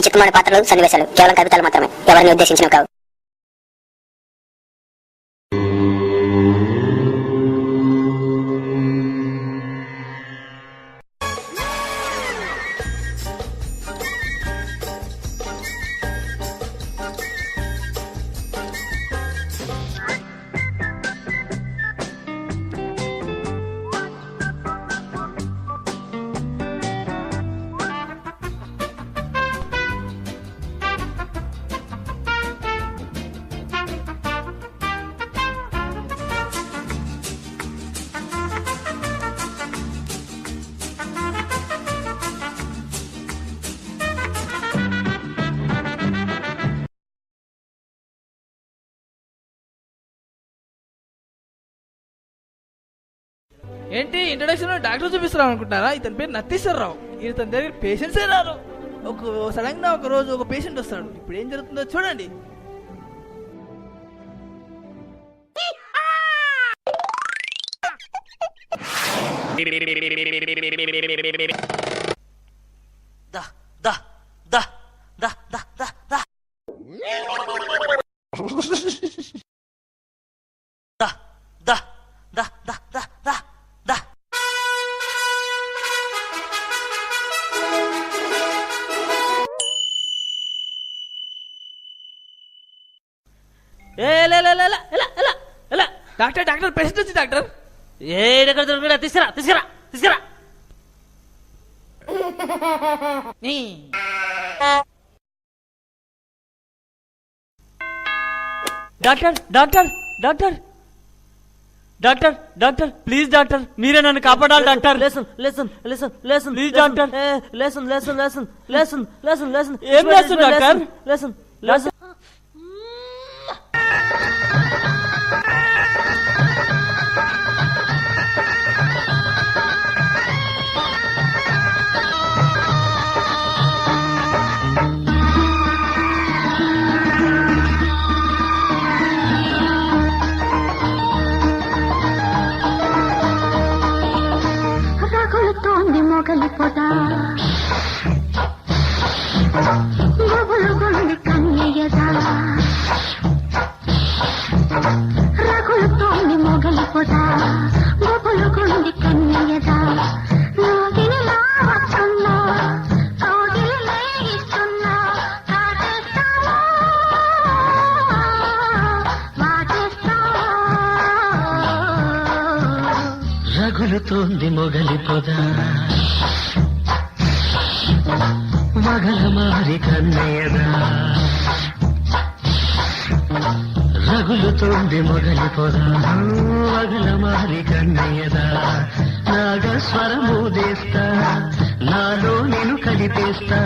ఈ చిత్రమైన పాత్రలు సన్నివేశాలు కేవలం కవితలు మాత్రమే, ఎవరిని ఉద్దేశించినవి కావు. ఏంటి ఇంట్రడక్షన్ డాక్టర్ చూపిస్తున్నాం అనుకుంటున్నారా? ఇతని పేరు నత్తీశ్వరరావు. ఇతని దగ్గర పేషెంట్సే రారు. సడన్ గా ఒక రోజు ఒక పేషెంట్ వస్తాడు. ఇప్పుడు ఏం జరుగుతుందో చూడండి. డాక్టర్ డాక్టర్ పేషెంట్ వచ్చి డాక్టర్. ఏడెక్కడ దొరికినా తీసుకురా తీసుకురా తీసుకురా. Doctor doctor doctor doctor doctor please doctor, మీరే నన్ను కాపాడాలి doctor. Lesson lesson lesson lesson please doctor. Lesson lesson lesson lesson lesson lesson ఏం lesson doctor? Lesson lesson మొగలిపోతా గొబులు Gondi కన్నయ్యదా రగులుతోంది మొగలిపోతా గొబులు Gondi కన్నయ్యదా నాగిని నా వస్తున్నా కౌగిలి లేయిస్తున్నా కాటేస్తావా వాటేస్తావా రగులుతోంది మొగలిపోదా మగల మారి కన్నయ్యదా రగులుతోంది మొగలిపోదా మగల మారి కన్నయ్యదా నాగస్వరము దేస్తా నాలో నేను కలిపేస్తా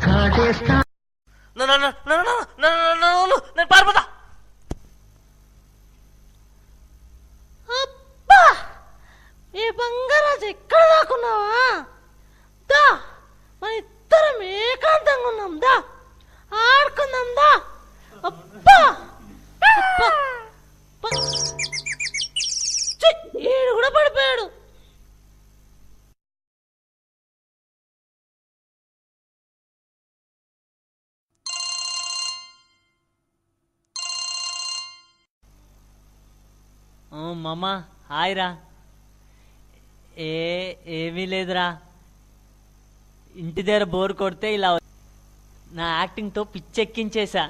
కాటేస్తా నేను పారిపోతా. అబ్బా, ఈ బంగారాజు ఎక్కడ దాకున్నావా? దా, మన ఇద్దరం ఏకాంతంగా ఉన్నాం. దా ఆడుకుందాం. దా. అబ్బా ఏడు కూడా పడిపోయాడు. మామ హాయ్ రా. ఏమీ లేదురా, ఇంటి దగ్గర బోర్ కొడితే ఇలా నా యాక్టింగ్తో పిచ్చెక్కించేశా.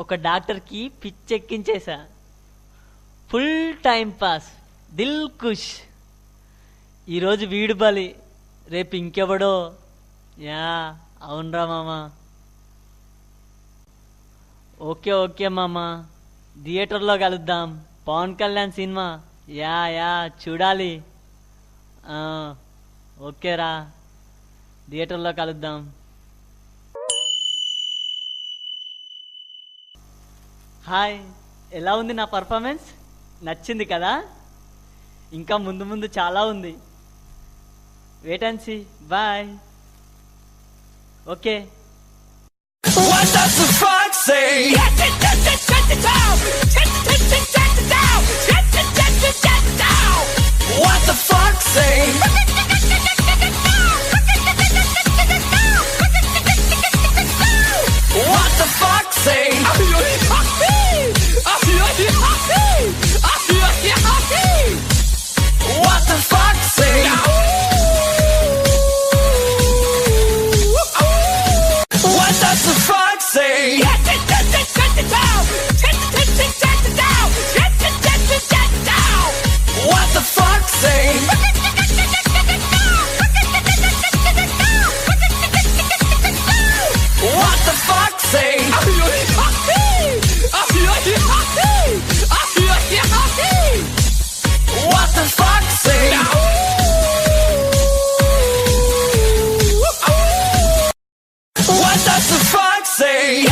ఒక డాక్టర్కి పిచ్చెక్కించేశా. ఫుల్ టైం పాస్, దిల్ ఖుష్. ఈరోజు వీడు బలి, రేపు ఇంకెవడో. యా అవునరా మామ. ఓకే ఓకే మామ, థియేటర్లో కలుద్దాం. Pawan Kalyan cinema. Yeah yeah చూడాలి. ఓకేరా, థియేటర్లో కలుద్దాం. హాయ్, ఎలా ఉంది నా పర్ఫార్మెన్స్? నచ్చింది కదా? ఇంకా ముందు ముందు చాలా ఉంది. Wait and see. Bye. Okay. What does the fox say? What the fox say? What does the fox say?